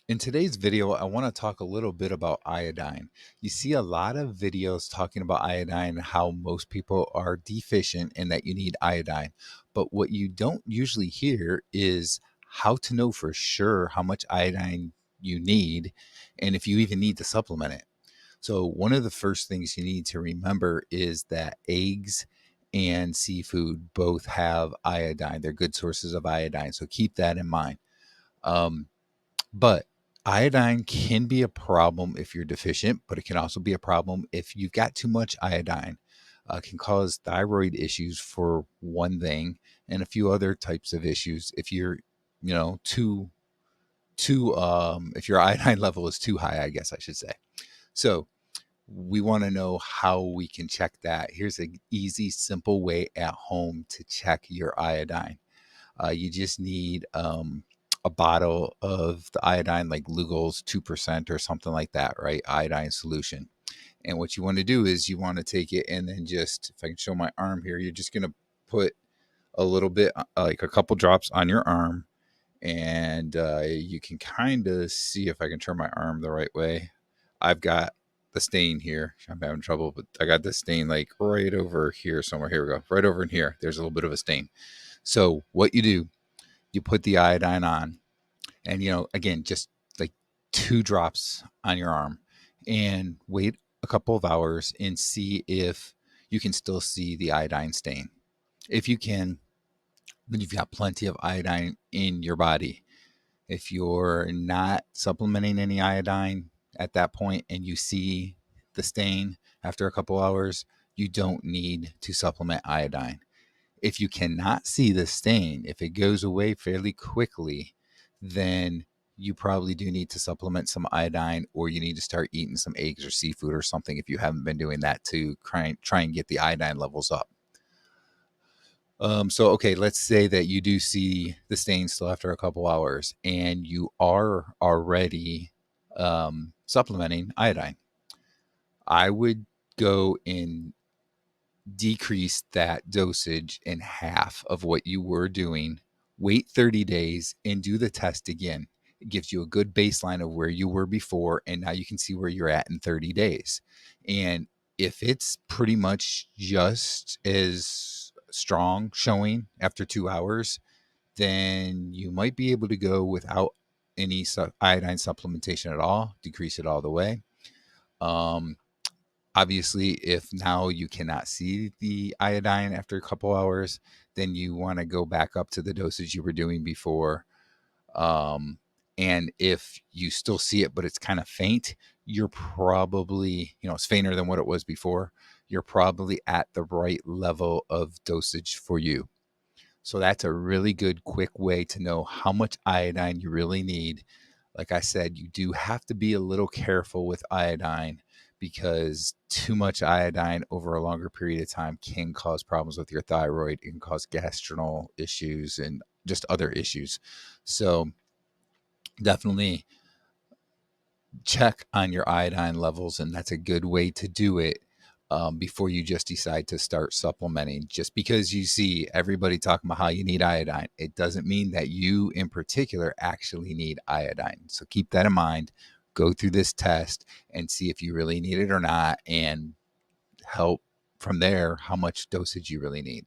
In today's video, I want to talk a little bit about iodine. You see a lot of videos talking about iodine and how most people are deficient and that you need iodine. But what you don't usually hear is how to know for sure how much iodine you need and if you even need to supplement it. So, one of the first things you need to remember is that eggs and seafood both have iodine. They're good sources of iodine. So, keep that in mind. Um, but iodine can be a problem if you're deficient, but it can also be a problem if you've got too much iodine. It can cause thyroid issues for one thing, and a few other types of issues if you're, too if your iodine level is too high, I guess I should say. So we want to know how we can check that. Here's an easy, simple way at home to check your iodine. You just need a bottle of the iodine, like Lugol's 2% or something like that, right? Iodine solution. And what you want to do is you want to take it and then just, if I can show my arm here, you're just going to put a little bit, like a couple drops on your arm. And you can kind of see if I can turn my arm the right way. I've got the stain here. I'm having trouble, but I got this stain like right over here somewhere. Here we go. Right over in here. There's a little bit of a stain. So what you do, you put the iodine on, and again, just like 2 drops on your arm, and wait a couple of hours and see if you can still see the iodine stain. If you can, then you've got plenty of iodine in your body. If you're not supplementing any iodine at that point and you see the stain after a couple hours, you don't need to supplement iodine. If you cannot see the stain, if it goes away fairly quickly, then you probably do need to supplement some iodine, or you need to start eating some eggs or seafood or something if you haven't been doing that to try and get the iodine levels up. So, okay, let's say that you do see the stain still after a couple hours and you are already supplementing iodine. I would go and decrease that dosage in half of what you were doing, wait 30 days, and do the test again. It gives you a good baseline of where you were before, and now you can see where you're at in 30 days. And if it's pretty much just as strong showing after 2 hours, then you might be able to go without any iodine supplementation at all, decrease it all the way. Um, Obviously, if now you cannot see the iodine after a couple hours, then you want to go back up to the dosage you were doing before. Um, and if you still see it, but it's kind of faint, you're probably, it's fainter than what it was before. You're probably at the right level of dosage for you. So that's a really good, quick way to know how much iodine you really need. Like I said, you do have to be a little careful with iodine because too much iodine over a longer period of time can cause problems with your thyroid. It can cause gastrinal issues and just other issues. So definitely check on your iodine levels, and that's a good way to do it before you just decide to start supplementing. Just because you see everybody talking about how you need iodine, it doesn't mean that you in particular actually need iodine. So keep that in mind. Go through this test and see if you really need it or not, and help from there how much dosage you really need.